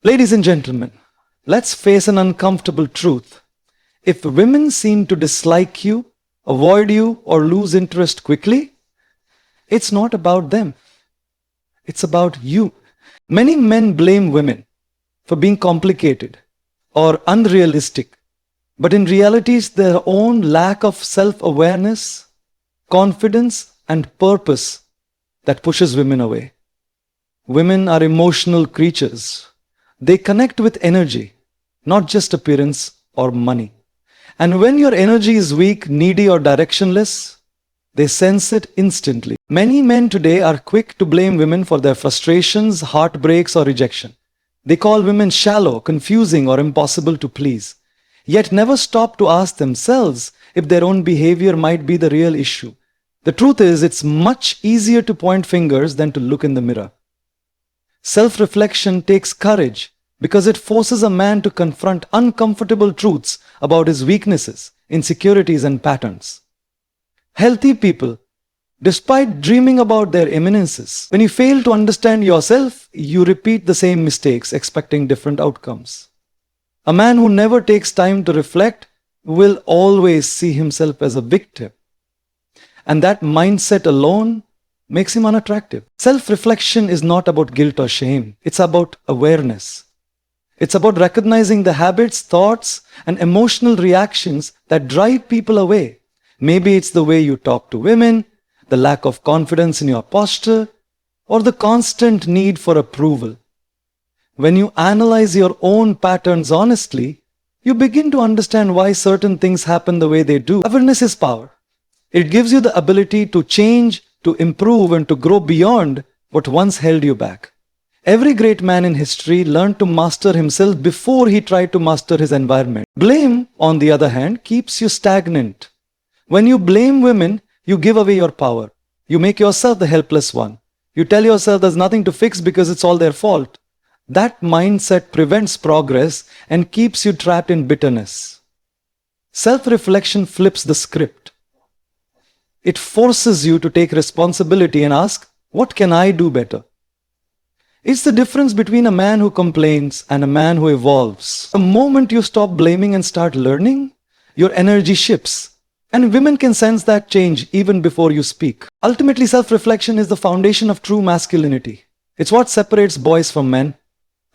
Ladies and gentlemen, let's face an uncomfortable truth. If women seem to dislike you, avoid you, or lose interest quickly, it's not about them. It's about you. Many men blame women for being complicated or unrealistic, but in reality, it's their own lack of self-awareness, confidence, and purpose that pushes women away. Women are emotional creatures. They connect with energy, not just appearance or money. And when your energy is weak, needy, or directionless, they sense it instantly. Many men today are quick to blame women for their frustrations, heartbreaks, or rejection. They call women shallow, confusing, or impossible to please, yet never stop to ask themselves if their own behavior might be the real issue. The truth is, it's much easier to point fingers than to look in the mirror. Self-reflection takes courage because it forces a man to confront uncomfortable truths about his weaknesses, insecurities, and patterns. Healthy people, despite dreaming about their eminences, when you fail to understand yourself, you repeat the same mistakes, expecting different outcomes. A man who never takes time to reflect will always see himself as a victim. And that mindset alone makes him unattractive. Self-reflection is not about guilt or shame. It's about awareness. It's about recognizing the habits, thoughts, and emotional reactions that drive people away. Maybe it's the way you talk to women, the lack of confidence in your posture, or the constant need for approval. When you analyze your own patterns honestly, you begin to understand why certain things happen the way they do. Awareness is power. It gives you the ability to change, to improve, and to grow beyond what once held you back. Every great man in history learned to master himself before he tried to master his environment. Blame, on the other hand, keeps you stagnant. When you blame women, you give away your power. You make yourself the helpless one. You tell yourself there's nothing to fix because it's all their fault. That mindset prevents progress and keeps you trapped in bitterness. Self-reflection flips the script. It forces you to take responsibility and ask, what can I do better? It's the difference between a man who complains and a man who evolves. The moment you stop blaming and start learning, your energy shifts. And women can sense that change even before you speak. Ultimately, self-reflection is the foundation of true masculinity. It's what separates boys from men.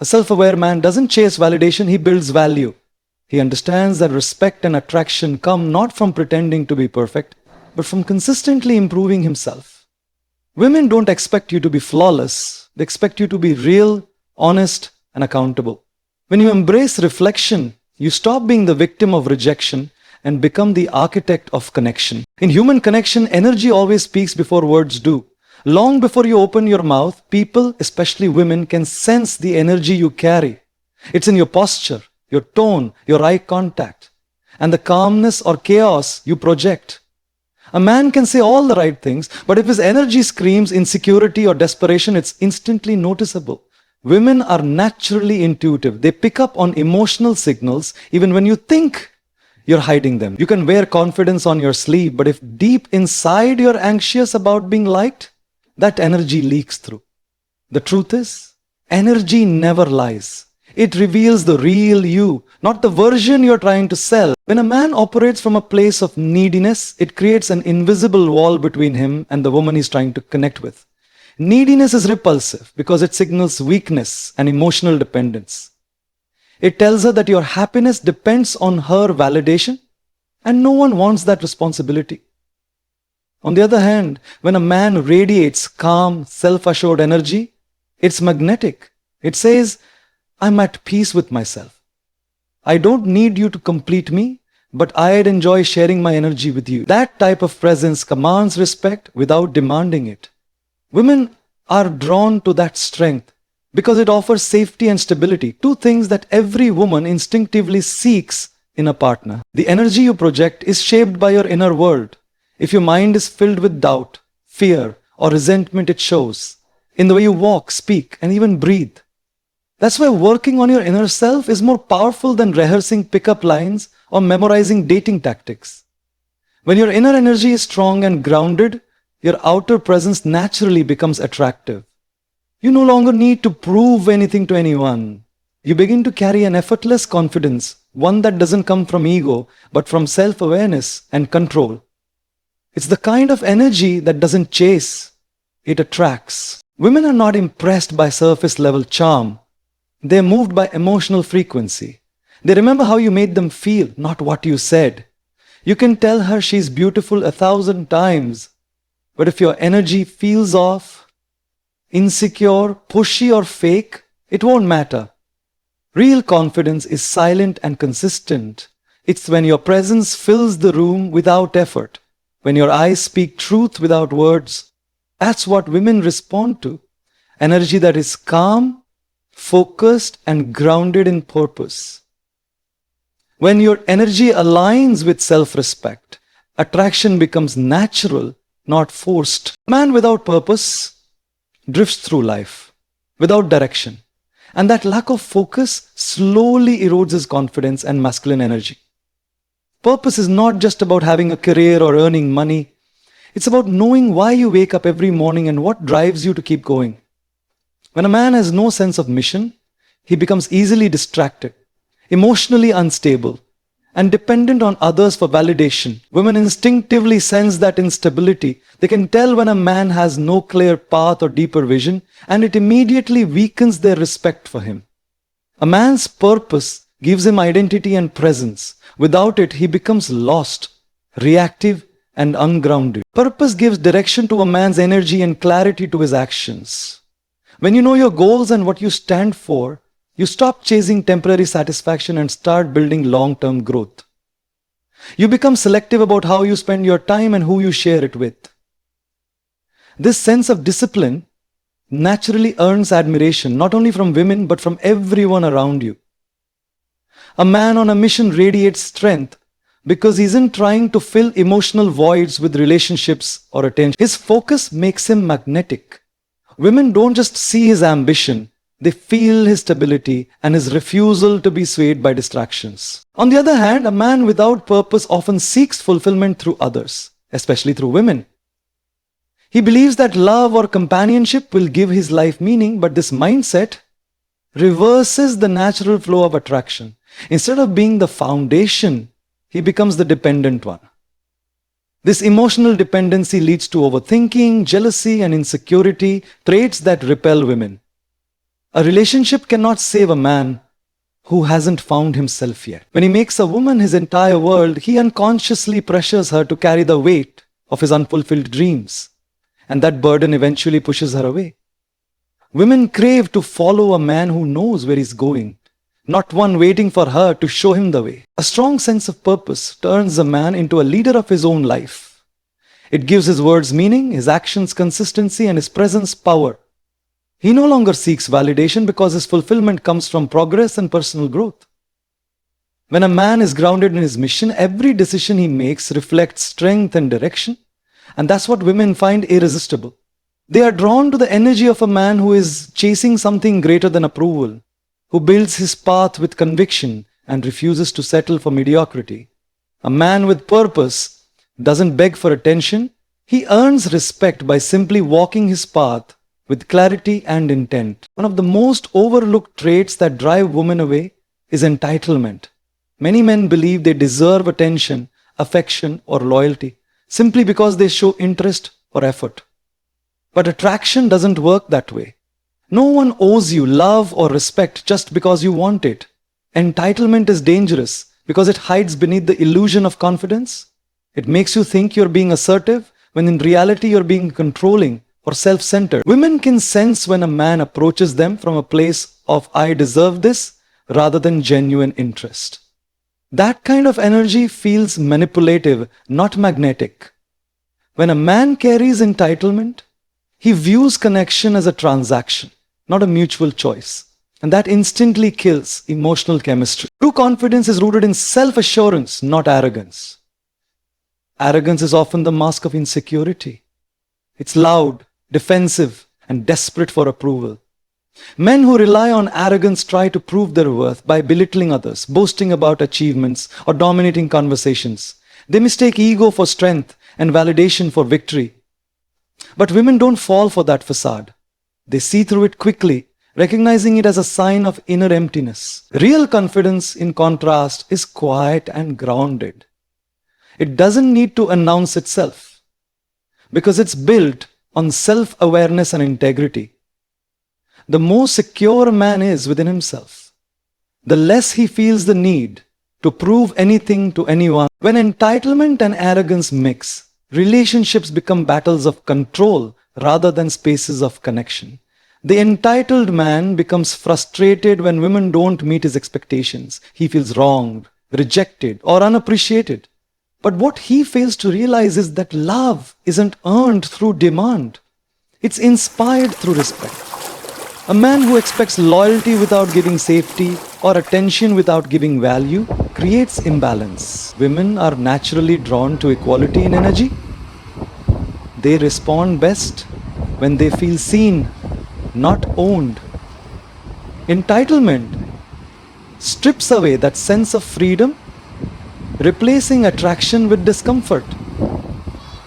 A self-aware man doesn't chase validation, he builds value. He understands that respect and attraction come not from pretending to be perfect, but from consistently improving himself. Women don't expect you to be flawless. They expect you to be real, honest, and accountable. When you embrace reflection, you stop being the victim of rejection and become the architect of connection. In human connection, energy always speaks before words do. Long before you open your mouth, people, especially women, can sense the energy you carry. It's in your posture, your tone, your eye contact, and the calmness or chaos you project. A man can say all the right things, but if his energy screams insecurity or desperation, it's instantly noticeable. Women are naturally intuitive. They pick up on emotional signals even when you think you're hiding them. You can wear confidence on your sleeve, but if deep inside you're anxious about being liked, that energy leaks through. The truth is, energy never lies. It reveals the real you, not the version you're trying to sell. When a man operates from a place of neediness, it creates an invisible wall between him and the woman he's trying to connect with. Neediness is repulsive because it signals weakness and emotional dependence. It tells her that your happiness depends on her validation, and no one wants that responsibility. On the other hand, when a man radiates calm, self-assured energy, it's magnetic. It says, I'm at peace with myself. I don't need you to complete me, but I'd enjoy sharing my energy with you. That type of presence commands respect without demanding it. Women are drawn to that strength because it offers safety and stability, two things that every woman instinctively seeks in a partner. The energy you project is shaped by your inner world. If your mind is filled with doubt, fear, or resentment, it shows in the way you walk, speak, and even breathe. That's why working on your inner self is more powerful than rehearsing pickup lines or memorizing dating tactics. When your inner energy is strong and grounded, your outer presence naturally becomes attractive. You no longer need to prove anything to anyone. You begin to carry an effortless confidence, one that doesn't come from ego, but from self-awareness and control. It's the kind of energy that doesn't chase, it attracts. Women are not impressed by surface level charm. They're moved by emotional frequency. They remember how you made them feel, not what you said. You can tell her she's beautiful 1,000 times, but if your energy feels off, insecure, pushy or fake, it won't matter. Real confidence is silent and consistent. It's when your presence fills the room without effort, when your eyes speak truth without words. That's what women respond to. Energy that is calm, focused, and grounded in purpose. When your energy aligns with self-respect, attraction becomes natural, not forced. A man without purpose drifts through life, without direction. And that lack of focus slowly erodes his confidence and masculine energy. Purpose is not just about having a career or earning money. It's about knowing why you wake up every morning and what drives you to keep going. When a man has no sense of mission, he becomes easily distracted, emotionally unstable, and dependent on others for validation. Women instinctively sense that instability. They can tell when a man has no clear path or deeper vision, and it immediately weakens their respect for him. A man's purpose gives him identity and presence. Without it, he becomes lost, reactive, and ungrounded. Purpose gives direction to a man's energy and clarity to his actions. When you know your goals and what you stand for, you stop chasing temporary satisfaction and start building long-term growth. You become selective about how you spend your time and who you share it with. This sense of discipline naturally earns admiration, not only from women, but from everyone around you. A man on a mission radiates strength because he isn't trying to fill emotional voids with relationships or attention. His focus makes him magnetic. Women don't just see his ambition, they feel his stability and his refusal to be swayed by distractions. On the other hand, a man without purpose often seeks fulfillment through others, especially through women. He believes that love or companionship will give his life meaning, but this mindset reverses the natural flow of attraction. Instead of being the foundation, he becomes the dependent one. This emotional dependency leads to overthinking, jealousy, and insecurity, traits that repel women. A relationship cannot save a man who hasn't found himself yet. When he makes a woman his entire world, he unconsciously pressures her to carry the weight of his unfulfilled dreams, and that burden eventually pushes her away. Women crave to follow a man who knows where he's going, not one waiting for her to show him the way. A strong sense of purpose turns a man into a leader of his own life. It gives his words meaning, his actions consistency, and his presence power. He no longer seeks validation because his fulfillment comes from progress and personal growth. When a man is grounded in his mission, every decision he makes reflects strength and direction, and that's what women find irresistible. They are drawn to the energy of a man who is chasing something greater than approval, who builds his path with conviction and refuses to settle for mediocrity. A man with purpose doesn't beg for attention. He earns respect by simply walking his path with clarity and intent. One of the most overlooked traits that drive women away is entitlement. Many men believe they deserve attention, affection, or loyalty simply because they show interest or effort. But attraction doesn't work that way. No one owes you love or respect just because you want it. Entitlement is dangerous because it hides beneath the illusion of confidence. It makes you think you're being assertive when in reality you're being controlling or self-centered. Women can sense when a man approaches them from a place of "I deserve this" rather than genuine interest. That kind of energy feels manipulative, not magnetic. When a man carries entitlement, he views connection as a transaction, not a mutual choice. And that instantly kills emotional chemistry. True confidence is rooted in self-assurance, not arrogance. Arrogance is often the mask of insecurity. It's loud, defensive, and desperate for approval. Men who rely on arrogance try to prove their worth by belittling others, boasting about achievements, or dominating conversations. They mistake ego for strength and validation for victory. But women don't fall for that facade. They see through it quickly recognizing it as a sign of inner emptiness. Real confidence, in contrast, is quiet and grounded. It doesn't need to announce itself because it's built on self-awareness and integrity. The more secure a man is within himself, the less he feels the need to prove anything to anyone. When entitlement and arrogance mix, relationships become battles of control rather than spaces of connection. The entitled man becomes frustrated when women don't meet his expectations. He feels wronged, rejected, or unappreciated. But what he fails to realize is that love isn't earned through demand. It's inspired through respect. A man who expects loyalty without giving safety or attention without giving value creates imbalance. Women are naturally drawn to equality in energy. They respond best when they feel seen, not owned. Entitlement strips away that sense of freedom, replacing attraction with discomfort.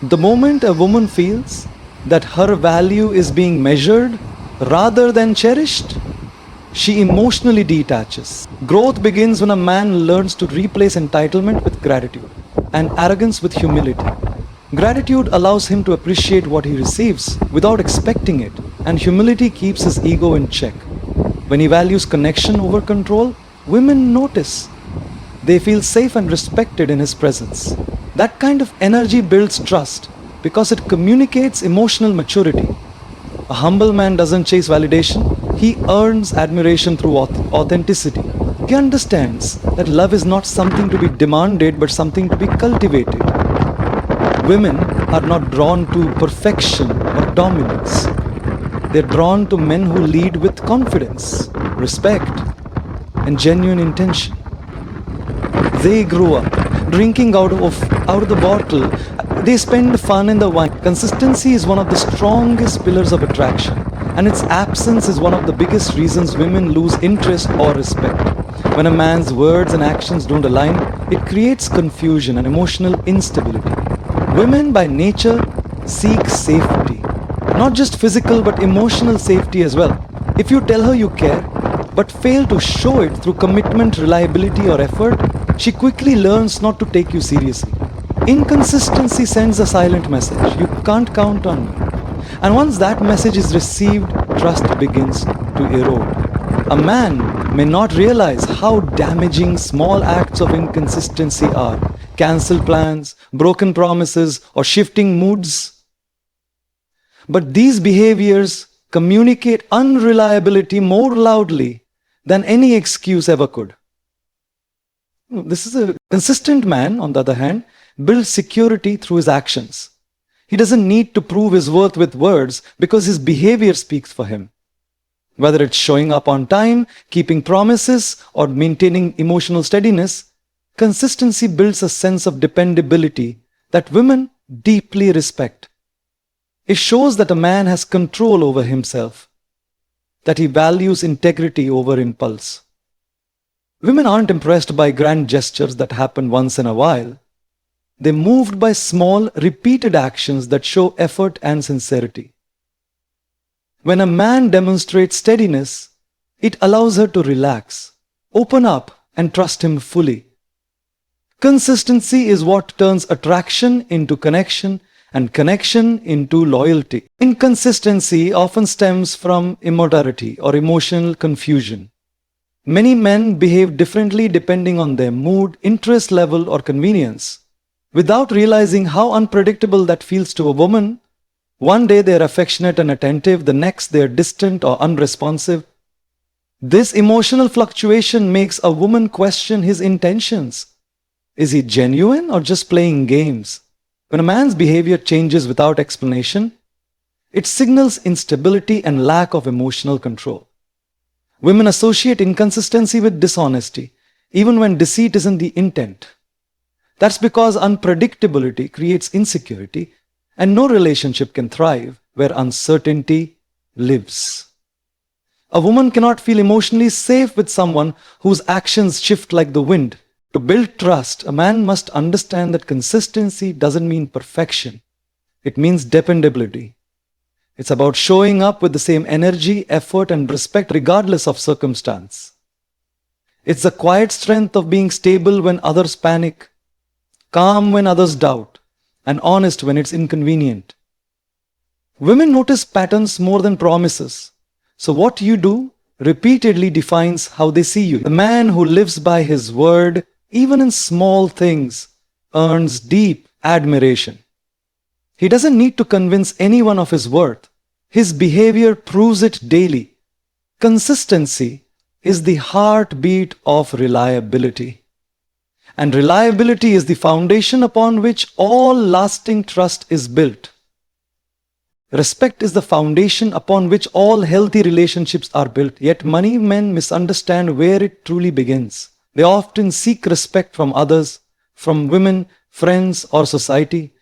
The moment a woman feels that her value is being measured rather than cherished, she emotionally detaches. Growth begins when a man learns to replace entitlement with gratitude and arrogance with humility. Gratitude allows him to appreciate what he receives without expecting it, and humility keeps his ego in check. When he values connection over control, women notice. They feel safe and respected in his presence. That kind of energy builds trust because it communicates emotional maturity. A humble man doesn't chase validation, he earns admiration through authenticity. He understands that love is not something to be demanded but something to be cultivated. Women are not drawn to perfection or dominance. They're drawn to men who lead with confidence, respect, and genuine intention. They grow up drinking out of the bottle. They spend fun in the wine. Consistency is one of the strongest pillars of attraction, and its absence is one of the biggest reasons women lose interest or respect. When a man's words and actions don't align, it creates confusion and emotional instability. Women by nature seek safety, not just physical but emotional safety as well. If you tell her you care, but fail to show it through commitment, reliability, or effort, she quickly learns not to take you seriously. Inconsistency sends a silent message. You can't count on me. And once that message is received, trust begins to erode. A man may not realize how damaging small acts of inconsistency are. Cancelled plans, broken promises, or shifting moods. But these behaviors communicate unreliability more loudly than any excuse ever could. This is a consistent man, on the other hand, builds security through his actions. He doesn't need to prove his worth with words because his behavior speaks for him. Whether it's showing up on time, keeping promises, or maintaining emotional steadiness, consistency builds a sense of dependability that women deeply respect. It shows that a man has control over himself, that he values integrity over impulse. Women aren't impressed by grand gestures that happen once in a while. They're moved by small, repeated actions that show effort and sincerity. When a man demonstrates steadiness, it allows her to relax, open up, and trust him fully. Consistency is what turns attraction into connection and connection into loyalty. Inconsistency often stems from immaturity or emotional confusion. Many men behave differently depending on their mood, interest level, or convenience. Without realizing how unpredictable that feels to a woman, one day they're affectionate and attentive, the next they're distant or unresponsive. This emotional fluctuation makes a woman question his intentions. Is he genuine or just playing games? When a man's behavior changes without explanation, it signals instability and lack of emotional control. Women associate inconsistency with dishonesty, even when deceit isn't the intent. That's because unpredictability creates insecurity, and no relationship can thrive where uncertainty lives. A woman cannot feel emotionally safe with someone whose actions shift like the wind. To build trust, a man must understand that consistency doesn't mean perfection. It means dependability. It's about showing up with the same energy, effort, and respect regardless of circumstance. It's the quiet strength of being stable when others panic, calm when others doubt, and honest when it's inconvenient. Women notice patterns more than promises. So what you do repeatedly defines how they see you. The man who lives by his word, even in small things, earns deep admiration. He doesn't need to convince anyone of his worth. His behavior proves it daily. Consistency is the heartbeat of reliability. And reliability is the foundation upon which all lasting trust is built. Respect is the foundation upon which all healthy relationships are built. Yet many men misunderstand where it truly begins. They often seek respect from others, from women, friends, or society,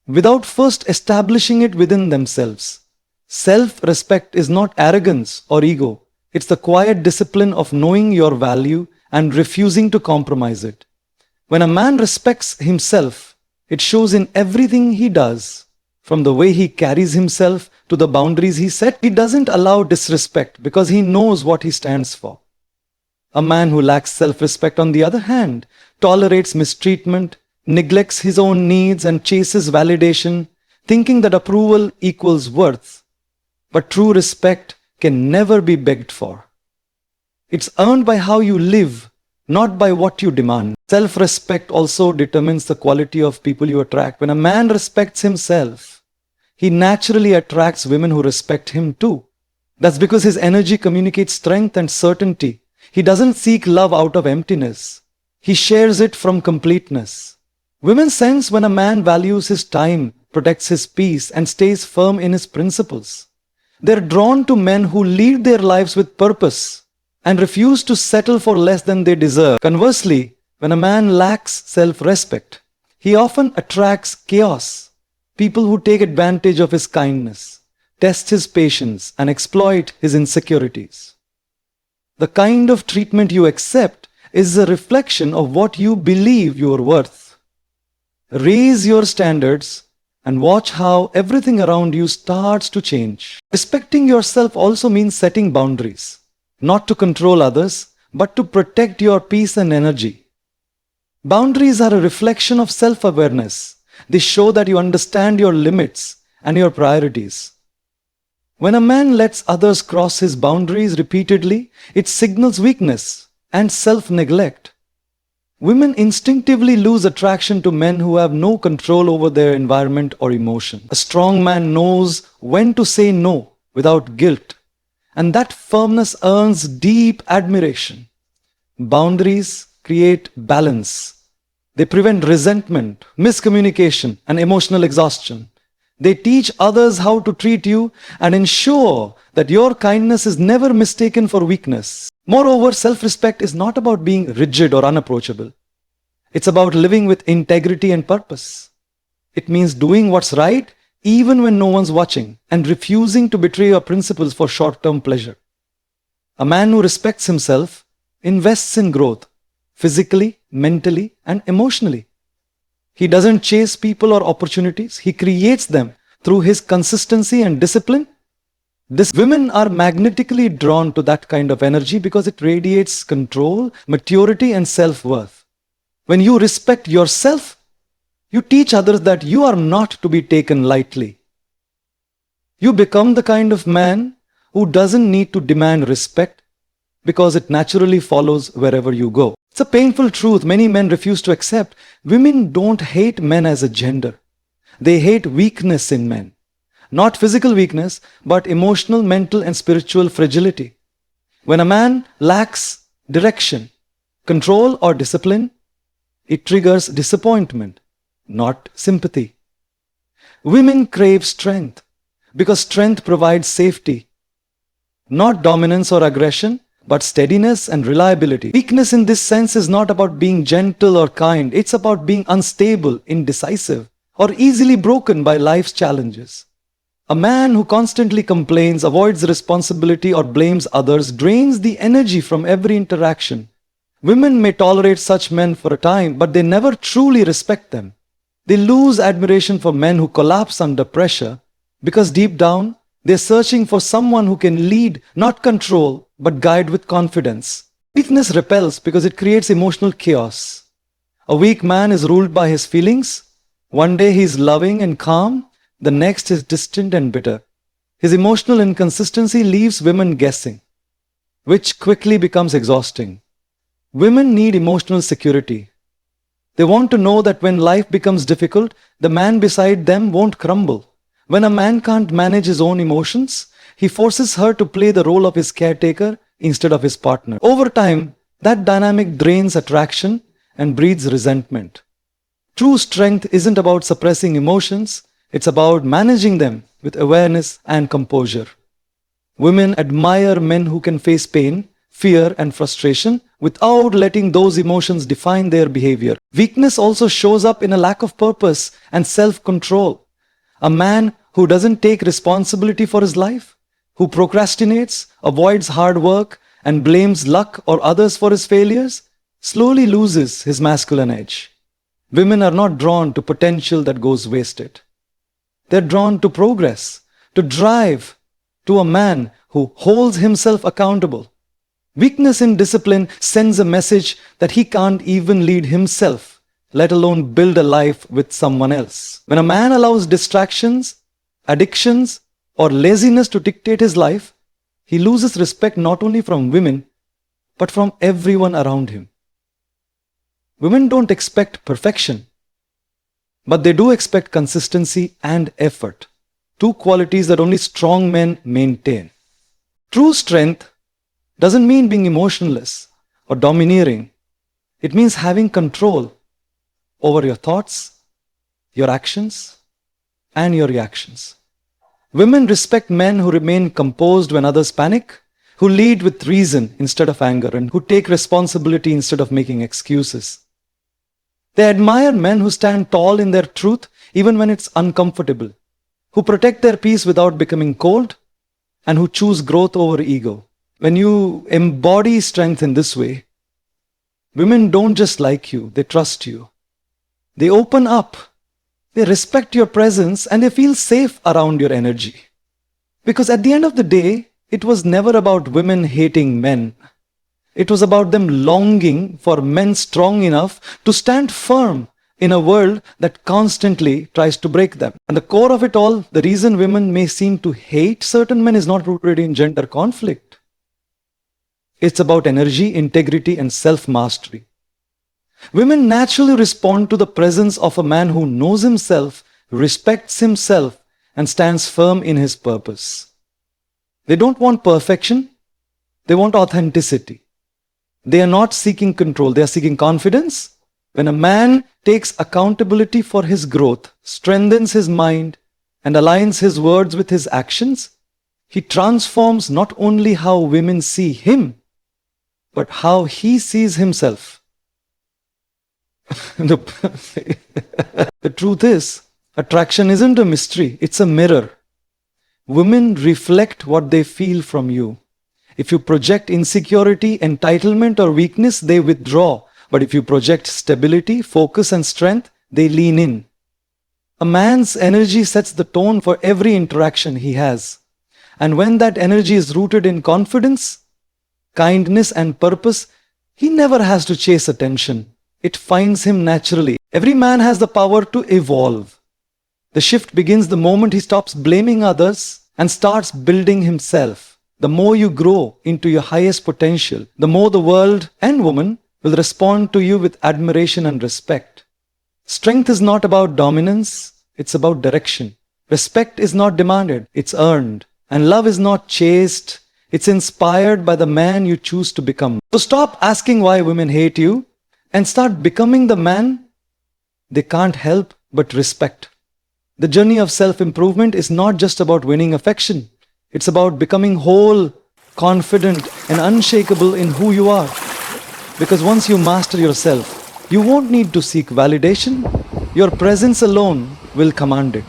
without first establishing it within themselves. Self-respect is not arrogance or ego. It's the quiet discipline of knowing your value and refusing to compromise it. When a man respects himself, it shows in everything he does. From the way he carries himself to the boundaries he set, he doesn't allow disrespect because he knows what he stands for. A man who lacks self-respect, on the other hand, tolerates mistreatment, neglects his own needs, and chases validation, thinking that approval equals worth. But true respect can never be begged for. It's earned by how you live, not by what you demand. Self-respect also determines the quality of people you attract. When a man respects himself, he naturally attracts women who respect him too. That's because his energy communicates strength and certainty. He doesn't seek love out of emptiness. He shares it from completeness. Women sense when a man values his time, protects his peace, and stays firm in his principles. They're drawn to men who lead their lives with purpose and refuse to settle for less than they deserve. Conversely, when a man lacks self-respect, he often attracts chaos, people who take advantage of his kindness, test his patience, and exploit his insecurities. The kind of treatment you accept is a reflection of what you believe you are worth. Raise your standards and watch how everything around you starts to change. Respecting yourself also means setting boundaries, not to control others, but to protect your peace and energy. Boundaries are a reflection of self-awareness. They show that you understand your limits and your priorities. When a man lets others cross his boundaries repeatedly, it signals weakness and self-neglect. Women instinctively lose attraction to men who have no control over their environment or emotion. A strong man knows when to say no without guilt, and that firmness earns deep admiration. Boundaries create balance. They prevent resentment, miscommunication, and emotional exhaustion. They teach others how to treat you and ensure that your kindness is never mistaken for weakness. Moreover, self-respect is not about being rigid or unapproachable. It's about living with integrity and purpose. It means doing what's right even when no one's watching and refusing to betray your principles for short-term pleasure. A man who respects himself invests in growth, physically, mentally, and emotionally. He doesn't chase people or opportunities. He creates them through his consistency and discipline. Women are magnetically drawn to that kind of energy because it radiates control, maturity, and self-worth. When you respect yourself, you teach others that you are not to be taken lightly. You become the kind of man who doesn't need to demand respect because it naturally follows wherever you go. It's a painful truth many men refuse to accept. Women don't hate men as a gender. They hate weakness in men. Not physical weakness, but emotional, mental, and spiritual fragility. When a man lacks direction, control, or discipline, it triggers disappointment, not sympathy. Women crave strength because strength provides safety, not dominance or aggression, but steadiness and reliability. Weakness in this sense is not about being gentle or kind. It's about being unstable, indecisive, or easily broken by life's challenges. A man who constantly complains, avoids responsibility, or blames others drains the energy from every interaction. Women may tolerate such men for a time, but they never truly respect them. They lose admiration for men who collapse under pressure because deep down, They're searching for someone who can lead, not control, but guide with confidence. Weakness repels because it creates emotional chaos. A weak man is ruled by his feelings. One day he is loving and calm, the next is distant and bitter. His emotional inconsistency leaves women guessing, which quickly becomes exhausting. Women need emotional security. They want to know that when life becomes difficult, the man beside them won't crumble. When a man can't manage his own emotions, he forces her to play the role of his caretaker instead of his partner. Over time, that dynamic drains attraction and breeds resentment. True strength isn't about suppressing emotions, it's about managing them with awareness and composure. Women admire men who can face pain, fear, and frustration without letting those emotions define their behavior. Weakness also shows up in a lack of purpose and self-control. A man who doesn't take responsibility for his life, who procrastinates, avoids hard work, and blames luck or others for his failures, slowly loses his masculine edge. Women are not drawn to potential that goes wasted. They're drawn to progress, to drive, to a man who holds himself accountable. Weakness in discipline sends a message that he can't even lead himself, let alone build a life with someone else. When a man allows distractions, addictions, or laziness to dictate his life, he loses respect not only from women, but from everyone around him. Women don't expect perfection, but they do expect consistency and effort, two qualities that only strong men maintain. True strength doesn't mean being emotionless or domineering. It means having control over your thoughts, your actions, and your reactions. Women respect men who remain composed when others panic, who lead with reason instead of anger, and who take responsibility instead of making excuses. They admire men who stand tall in their truth even when it's uncomfortable, who protect their peace without becoming cold, and who choose growth over ego. When you embody strength in this way, women don't just like you, they trust you. They open up, they respect your presence, and they feel safe around your energy. Because at the end of the day, it was never about women hating men. It was about them longing for men strong enough to stand firm in a world that constantly tries to break them. And the core of it all, the reason women may seem to hate certain men is not rooted in gender conflict. It's about energy, integrity, and self-mastery. Women naturally respond to the presence of a man who knows himself, respects himself, and stands firm in his purpose. They don't want perfection, they want authenticity. They are not seeking control, they are seeking confidence. When a man takes accountability for his growth, strengthens his mind, and aligns his words with his actions, he transforms not only how women see him, but how he sees himself. The truth is, attraction isn't a mystery, it's a mirror. Women reflect what they feel from you. If you project insecurity, entitlement, or weakness, they withdraw. But if you project stability, focus, and strength, they lean in. A man's energy sets the tone for every interaction he has. And when that energy is rooted in confidence, kindness, and purpose, he never has to chase attention. It finds him naturally. Every man has the power to evolve. The shift begins the moment he stops blaming others and starts building himself. The more you grow into your highest potential, the more the world and woman will respond to you with admiration and respect. Strength is not about dominance, it's about direction. Respect is not demanded, it's earned. And love is not chased, it's inspired by the man you choose to become. So stop asking why women hate you and start becoming the man they can't help but respect. The journey of self-improvement is not just about winning affection. It's about becoming whole, confident, and unshakable in who you are. Because once you master yourself, you won't need to seek validation. Your presence alone will command it.